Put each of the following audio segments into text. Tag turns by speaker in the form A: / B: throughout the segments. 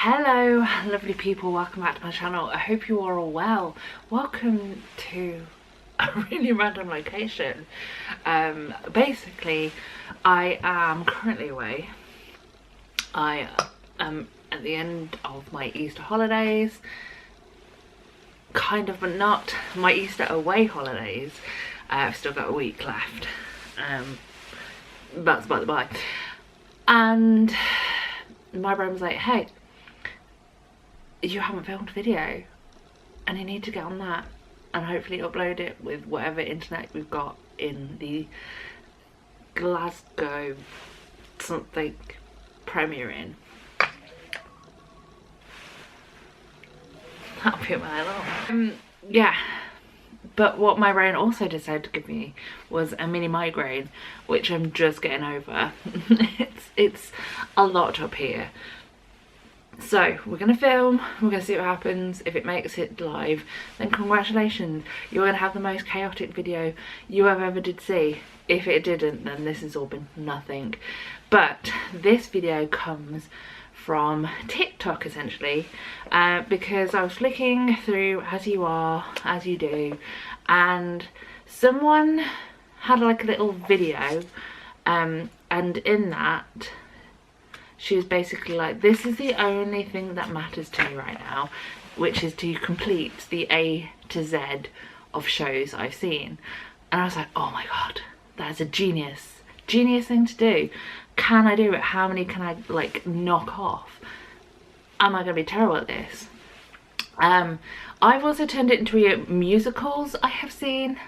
A: Hello lovely people, welcome back to my channel. I hope you are all well. Welcome to a really random location. Basically I am currently away. I am at the end of my Easter holidays, kind of, but not my Easter away holidays. I've still got a week left. That's by the by. And my brain was like, hey, you haven't filmed a video and you need to get on that and hopefully upload it with whatever internet we've got in the Glasgow something Premier Inn. That'll be my alarm. Yeah, but what my brain also decided to give me was a mini migraine, which I'm just getting over. it's a lot up here. So we're gonna film, we're gonna see what happens. If it makes it live, then congratulations, you're gonna have the most chaotic video you have ever did see. If it didn't, then this has all been nothing. But this video comes from TikTok essentially, because I was flicking through as you are, as you do, and someone had like a little video, and in that she was basically like, this is the only thing that matters to me right now, which is to complete the A to Z of shows I've seen. And I was like, oh my god, that's a genius thing to do. Can I do it? How many can I like knock off? Am I gonna be terrible at this? I've also turned it into musicals I have seen.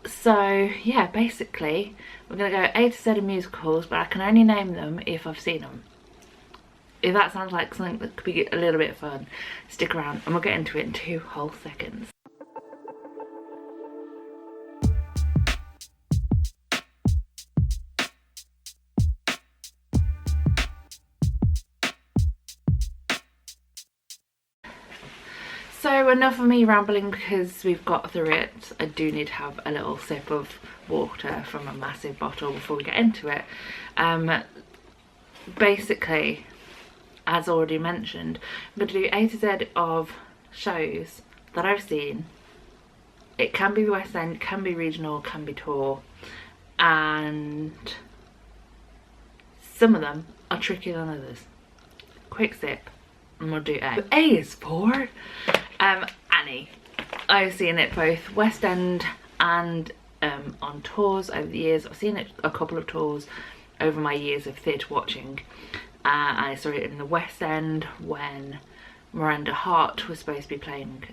A: So yeah, basically we're gonna go A to Z of musicals, but I can only name them if I've seen them. If that sounds like something that could be a little bit fun, stick around and we'll get into it in 2 whole seconds. So enough of me rambling, because we've got through it. I do need to have a little sip of water from a massive bottle before we get into it. Basically, as already mentioned, I'm going to do A to Z of shows that I've seen. It can be the West End, can be regional, can be tour, and some of them are trickier than others. Quick sip and we'll do A. A is for Annie. I've seen it both West End and on tours over the years. I've seen it a couple of tours over my years of theatre watching. And I saw it in the West End when Miranda Hart was supposed to be playing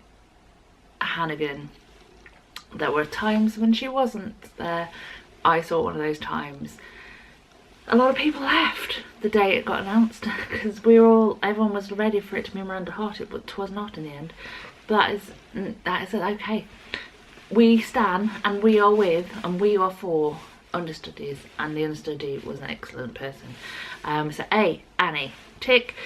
A: Hannigan. There were times when she wasn't there. I saw one of those times. A lot of people left the day it got announced because everyone was ready for it to be Miranda Hart. It was not in the end. But that is okay. We stand and we are with and we are for understudies, and the understudy was an excellent person. So A, Annie, tick.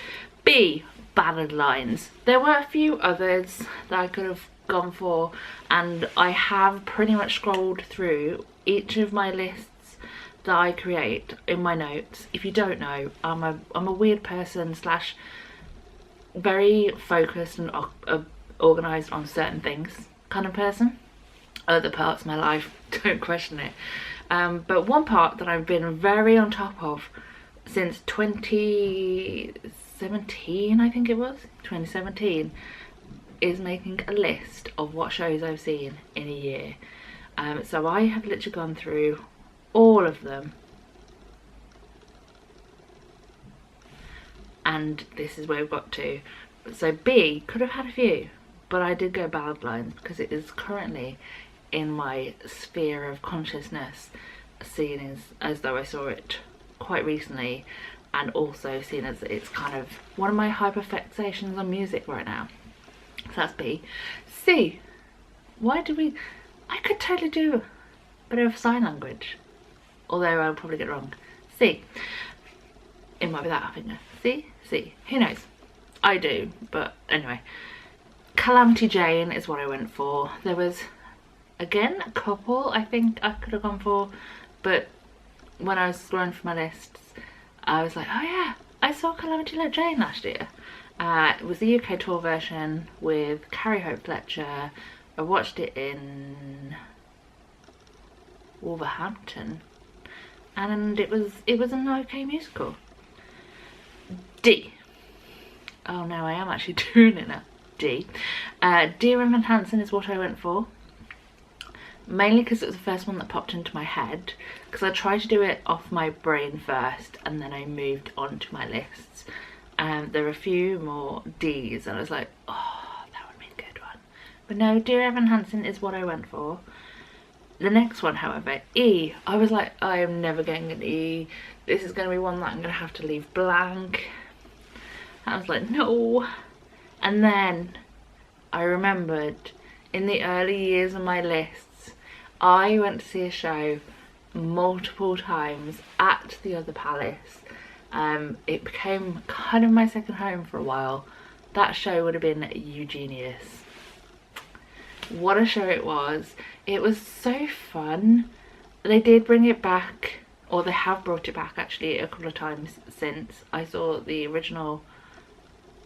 A: B, Ballad Lines. There were a few others that I could have gone for, and I have pretty much scrolled through each of my lists that I create in my notes. If you don't know, I'm a weird person slash very focused and organised on certain things kind of person. Other parts of my life, don't question it. But one part that I've been very on top of since 2017, I think it was 2017, is making a list of what shows I've seen in a year. So I have literally gone through all of them, and this is where we've got to. So B could have had a few, but I did go Ballad Lines because it is currently in my sphere of consciousness, seen as though I saw it quite recently, and also seen as it's kind of one of my hyperfixations on music right now. So that's B. C, I could totally do a bit of sign language, although I'll probably get it wrong. C, it might be that, I think. C, who knows? I do, but anyway. Calamity Jane is what I went for. There was, again, a couple I think I could have gone for, but when I was scrolling for my lists, I was like, oh yeah, I saw Calamity Jane last year. It was the UK tour version with Carrie Hope Fletcher. I watched it in Wolverhampton, and it was an okay musical. D. Oh no, I am actually doing it now. D. Dear Evan Hansen is what I went for. Mainly because it was the first one that popped into my head, because I tried to do it off my brain first and then I moved on to my lists. There are a few more D's and I was like, oh, that would be a good one. But no, Dear Evan Hansen is what I went for. The next one, however, E. I was like, I am never getting an E. This is going to be one that I'm going to have to leave blank. I was like, no. And then I remembered in the early years of my lists, I went to see a show multiple times at the Other Palace. It became kind of my second home for a while. That show would have been Eugenius. What a show it was. It was so fun. They did bring it back, or they have brought it back actually a couple of times since. I saw the original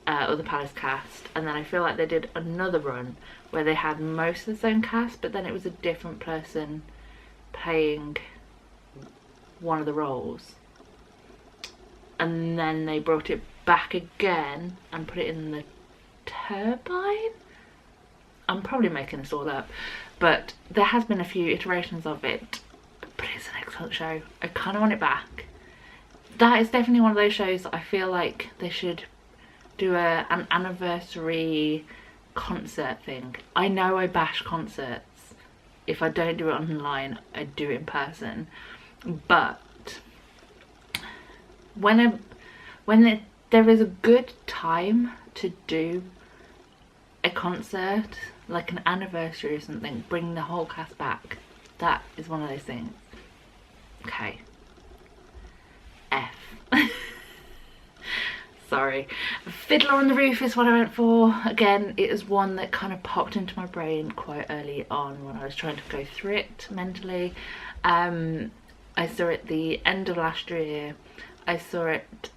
A: Other Palace cast, and then I feel like they did another run where they had most of the same cast, but then it was a different person playing one of the roles. And then they brought it back again and put it in the Turbine? I'm probably making this all up, but there has been a few iterations of it, but it's an excellent show. I kind of want it back. That is definitely one of those shows that I feel like they should do an anniversary concert thing. I know I bash concerts. If I don't do it online, I do it in person. But when there is a good time to do a concert, like an anniversary or something, bring the whole cast back. That is one of those things. Okay. F. Sorry. Fiddler on the Roof is what I went for. Again, it is one that kind of popped into my brain quite early on when I was trying to go through it mentally. I saw it the end of last year. I saw it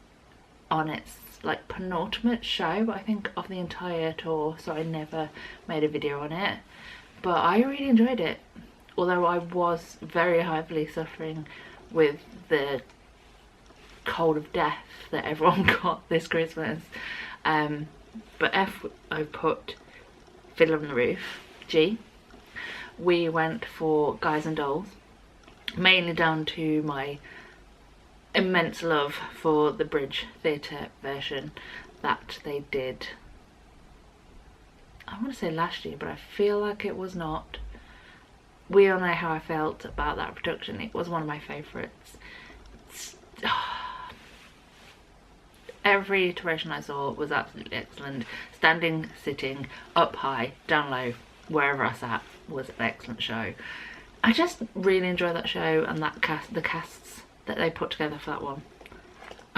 A: on its like penultimate show, I think, of the entire tour, so I never made a video on it. But I really enjoyed it, although I was very heavily suffering with the cold of death that everyone got this Christmas. But F, I put Fiddler on the Roof. G, we went for Guys and Dolls, mainly down to my immense love for the Bridge Theatre version that they did, I want to say last year, but I feel like it was not. We all know how I felt about that production. It was one of my favourites. Every iteration I saw was absolutely excellent. Standing, sitting, up high, down low, wherever I sat was an excellent show. I just really enjoyed that show and that cast, the casts that they put together for that one.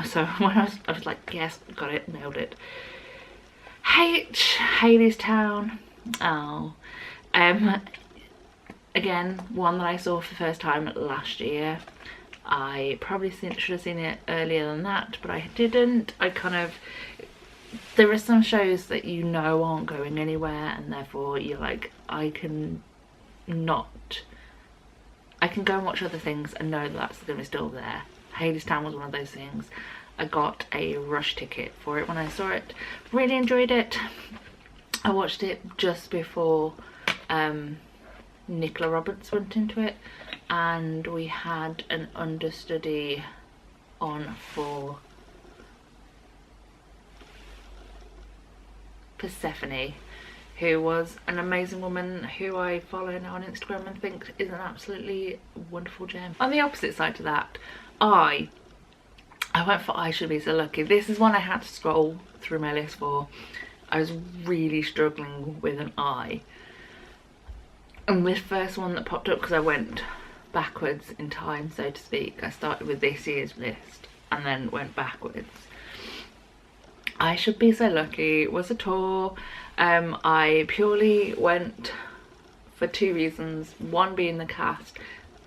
A: So when I was like, yes, got it, nailed it. H, Hadestown. Oh. Again, one that I saw for the first time last year. I probably should have seen it earlier than that, but I didn't. There are some shows that you know aren't going anywhere, and therefore you're like, I can go and watch other things and know that that's going to be still there. Hadestown was one of those things. I got a rush ticket for it when I saw it. Really enjoyed it. I watched it just before Nicola Roberts went into it, and we had an understudy on for Persephone, who was an amazing woman who I follow now on Instagram and think is an absolutely wonderful gem. On the opposite side to that, I went for I Should Be So Lucky. This is one I had to scroll through my list for. I was really struggling with an I. And this first one that popped up, because I went backwards in time, so to speak. I started with this year's list and then went backwards. I Should Be So Lucky was a tour. I purely went for two reasons. One being the cast,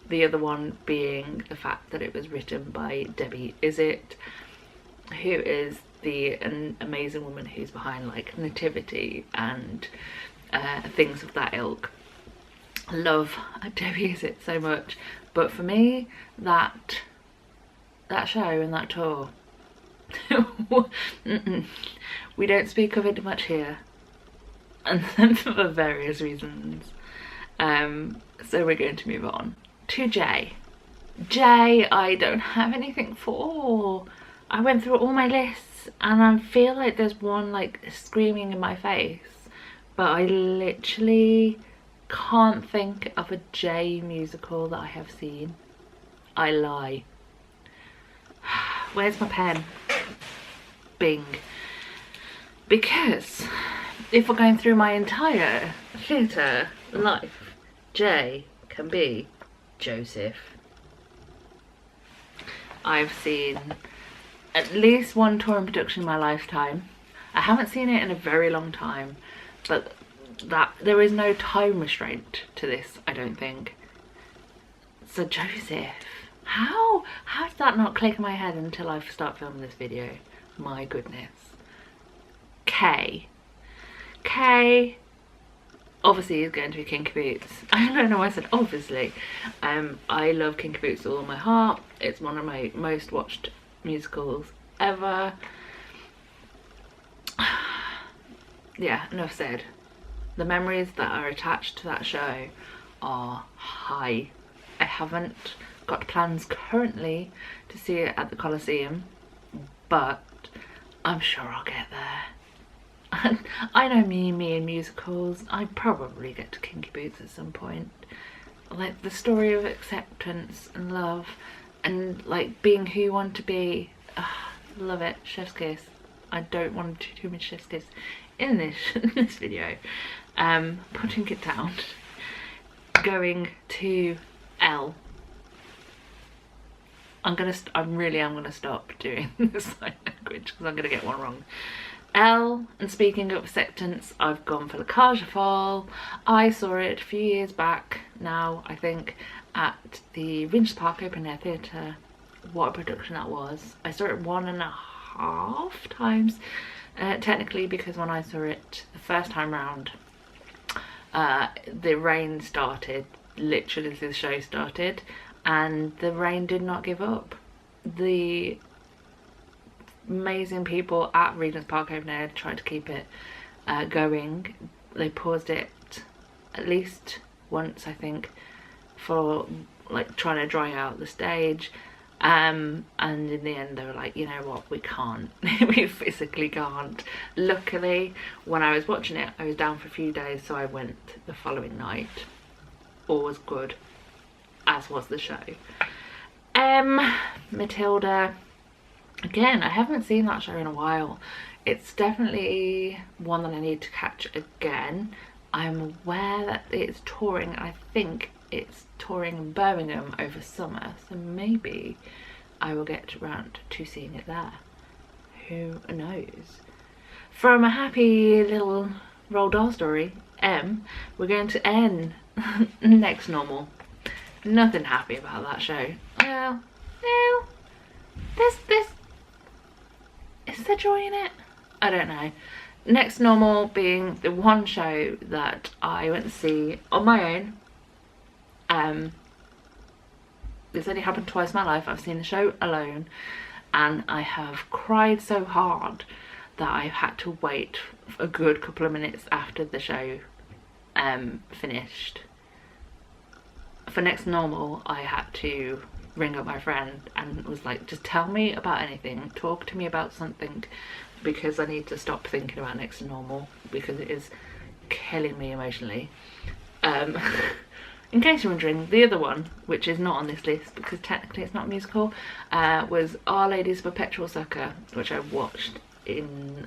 A: the other one being the fact that it was written by Debbie Izzet. who is an amazing woman who's behind like Nativity and things of that ilk. I love Debbie Izzet so much, but for me that show and that tour we don't speak of it much here, and for various reasons. So we're going to move on to Jay. I don't have anything for. I went through all my lists and I feel like there's one like screaming in my face, but I literally can't think of a Jay musical that I have seen. I lie. Where's my pen? Bing. Because if we're going through my entire theatre life, Jay can be Joseph. I've seen at least one touring production in my lifetime. I haven't seen it in a very long time, but that there is no time restraint to this, I don't think. So Joseph, how did that not click in my head until I start filming this video? My goodness. K obviously is going to be Kinky Boots. I don't know why I said obviously. I love Kinky Boots with all my heart. It's one of my most watched musicals ever. Yeah, enough said. The memories that are attached to that show are high. I haven't got plans currently to see it at the Coliseum, but I'm sure I'll get there. I know me and musicals. I probably get to Kinky Boots at some point. Like the story of acceptance and love and like being who you want to be. Love it. Chef's kiss. I don't want to do too much chef's kiss in this video. Putting it down. Going to L. I really am gonna stop doing the sign language because I'm gonna get one wrong. L, and speaking of acceptance, I've gone for La Cage aux Folles. I saw it a few years back now, I think, at the Regent's Park Open Air Theatre. What a production that was. I saw it 1.5 times, technically, because when I saw it the first time round, the rain started, literally as the show started, and the rain did not give up. The amazing people at Regent's Park Open Air tried to keep it going. They paused it at least once, I think, for like trying to dry out the stage, and in the end they were like, you know what, we can't. We physically can't. Luckily when I was watching it I was down for a few days, so I went the following night. All was good, as was the show. Matilda. Again, I haven't seen that show in a while. It's definitely one that I need to catch again. I'm aware that it's touring. I think it's touring in Birmingham over summer, so maybe I will get around to seeing it there. Who knows? From a happy little Roald Dahl story, M, we're going to N. Next Normal. Nothing happy about that show. Well, no. Is there joy in it? I don't know. Next Normal being the one show that I went to see on my own. This only happened twice in my life. I've seen the show alone and I have cried so hard that I've had to wait a good couple of minutes after the show finished. For Next Normal I had to ring up my friend and was like, just tell me about anything, talk to me about something, because I need to stop thinking about Next Normal because it is killing me emotionally. In case you're wondering, the other one, which is not on this list because technically it's not a musical, was Our Lady's Perpetual Succor, which I watched in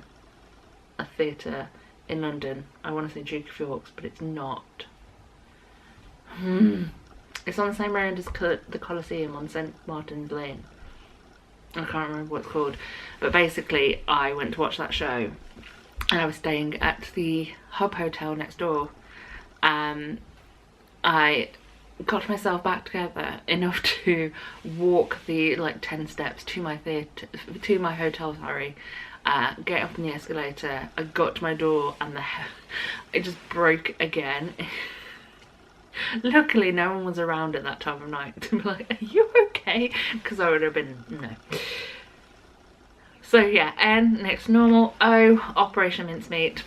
A: a theatre in London. I want to say Duke of York's, but it's not. It's on the same road as the Coliseum on St Martin's Lane. I can't remember what it's called, but basically I went to watch that show and I was staying at the Hub Hotel next door. I got myself back together enough to walk the like 10 steps to my theatre, to my hotel, sorry, get up on the escalator. I got to my door and it just broke again. Luckily no one was around at that time of night to be like, are you okay? Because I would have been, no. So yeah, N, next to normal. O, Operation Mincemeat.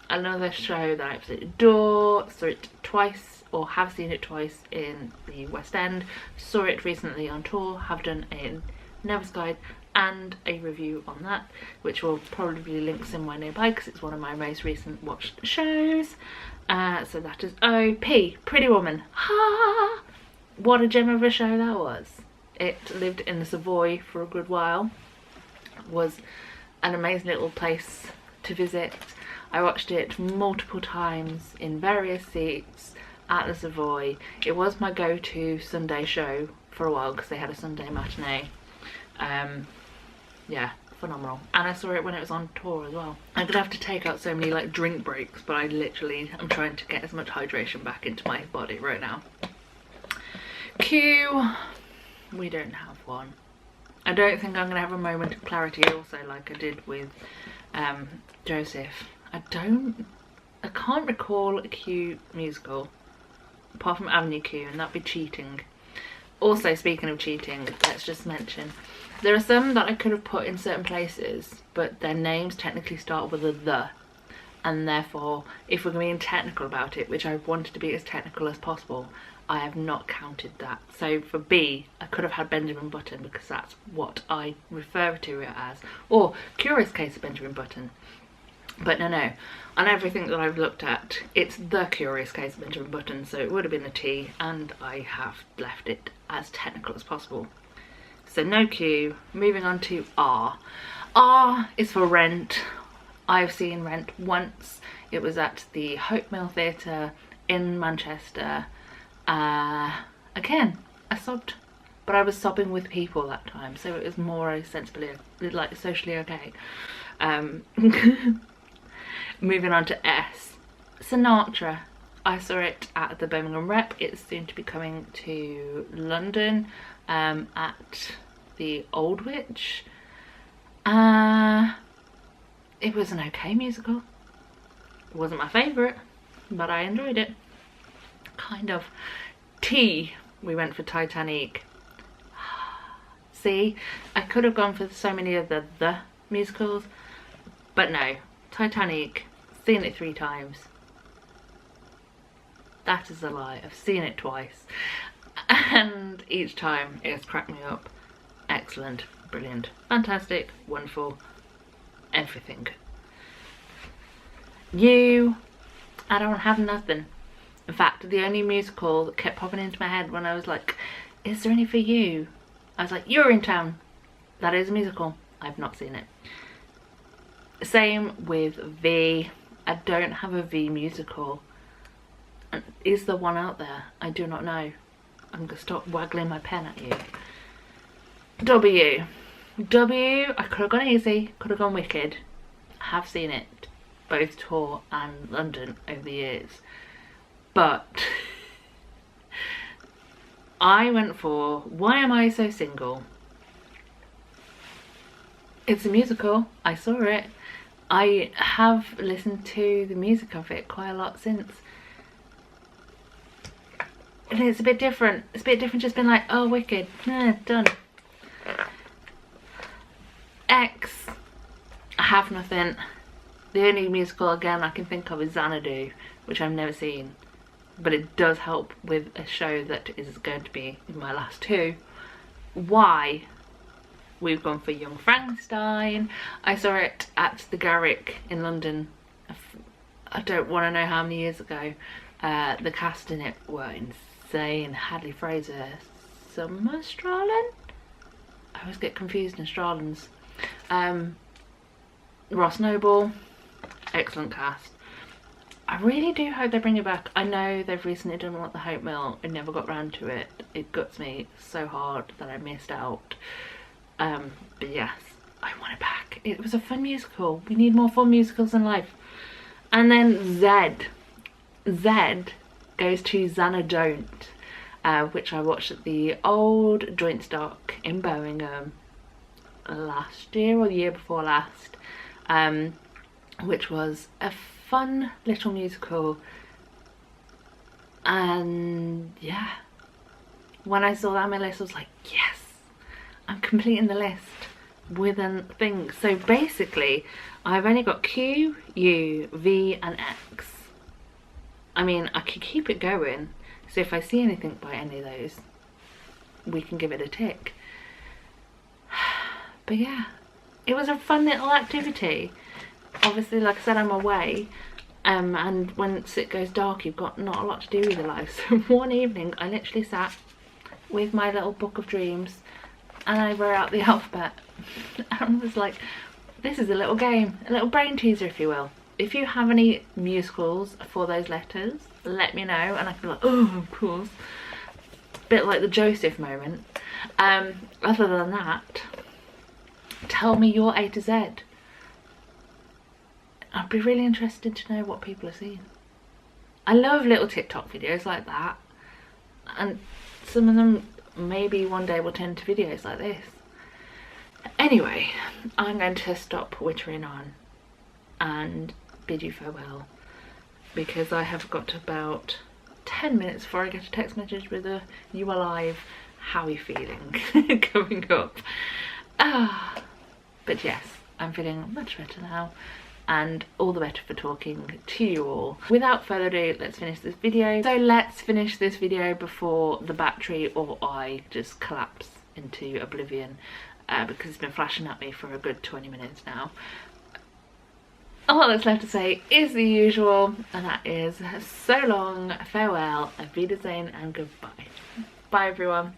A: Another show that I absolutely adore. Saw it twice, or have seen it twice in the West End. Saw it recently on tour, have done a Never's Guide and a review on that, which will probably be linked somewhere nearby because it's one of my most recent watched shows. So that is O. P, Pretty Woman. Ha! What a gem of a show that was. It lived in the Savoy for a good while. Was an amazing little place to visit. I watched it multiple times in various seats at the Savoy. It was my go-to Sunday show for a while because they had a Sunday matinee. Yeah, phenomenal. And I saw it when it was on tour as well. I'm gonna have to take out so many like drink breaks, but I'm trying to get as much hydration back into my body right now. Q, we don't have one. I don't think I'm gonna have a moment of clarity also like I did with Joseph. I can't recall a Q musical apart from Avenue Q, and that'd be cheating. Also, speaking of cheating, let's just mention there are some that I could have put in certain places, but their names technically start with a the, and therefore if we're being technical about it, which I wanted to be as technical as possible, I have not counted that. So for B, I could have had Benjamin Button because that's what I refer to it as, or Curious Case of Benjamin Button. But no, on everything that I've looked at, it's The Curious Case of Benjamin Button, so it would have been a T, and I have left it as technical as possible. So no Q. Moving on to R. R is for Rent. I've seen Rent once. It was at the Hope Mill Theatre in Manchester. Again, I sobbed, but I was sobbing with people that time, so it was more sensibly, like socially okay. Moving on to S. Sinatra. I saw it at the Birmingham Rep. It's soon to be coming to London at the Aldwych. It was an okay musical. It wasn't my favourite, but I enjoyed it. Kind of. T. We went for Titanic. See, I could have gone for so many of the musicals, but no. Titanic, seen it 3 times. That is a lie. I've seen it twice, and each time it has cracked me up. Excellent, brilliant, fantastic, wonderful, everything. You, I don't have nothing. In fact, the only musical that kept popping into my head when I was like, is there any for you? I was like, Urinetown. That is a musical. I've not seen it. Same with V. I don't have a V musical. And is there one out there? I do not know. I'm gonna stop waggling my pen at you. W. W, I could have gone easy, could have gone Wicked. I have seen it, both tour and London over the years. But I went for Why Am I So Single? It's a musical. I saw it. I have listened to the music of it quite a lot since. And it's a bit different. It's a bit different just being like, oh, Wicked. Nah, done. X. I have nothing. The only musical again I can think of is Xanadu, which I've never seen. But it does help with a show that is going to be in my last 2. Y. We've gone for Young Frankenstein. I saw it at the Garrick in London. I don't want to know how many years ago. The cast in it were insane. Hadley Fraser, Summer Strallen? I always get confused in Strallens. Ross Noble, excellent cast. I really do hope they bring it back. I know they've recently done one at the Hope Mill. I never got round to it. It guts me so hard that I missed out. But yes, I want it back. It was a fun musical. We need more fun musicals in life. And then Z. Z goes to Xanadont. which I watched at the old Joint Stock in Birmingham last year or the year before last, which was a fun little musical. And yeah, when I saw that on my list, I was like, yes, I'm completing the list with a thing. So basically, I've only got Q, U, V and X. I mean, I could keep it going. So if I see anything by any of those, we can give it a tick. But yeah, it was a fun little activity. Obviously, like I said, I'm away. And once it goes dark, you've got not a lot to do with your life. So one evening, I literally sat with my little book of dreams and I wrote out the alphabet. And was like, this is a little game, a little brain teaser, if you will. If you have any musicals for those letters, let me know and I can be like, oh, of course. Bit like the Joseph moment. Other than that, tell me your A to Z. I'd be really interested to know what people are seeing. I love little TikTok videos like that, and some of them maybe one day will turn into videos like this. Anyway, I'm going to stop wittering on and bid you farewell, because I have got about 10 minutes before I get a text message with a "you are live, how are you feeling?" coming up. But yes, I'm feeling much better now, and all the better for talking to you all. Without further ado, let's finish this video. So let's finish this video before the battery or I just collapse into oblivion, because it's been flashing at me for a good 20 minutes now. All that's left to say is the usual, and that is so long, farewell, auf Wiedersehen and goodbye. Bye everyone.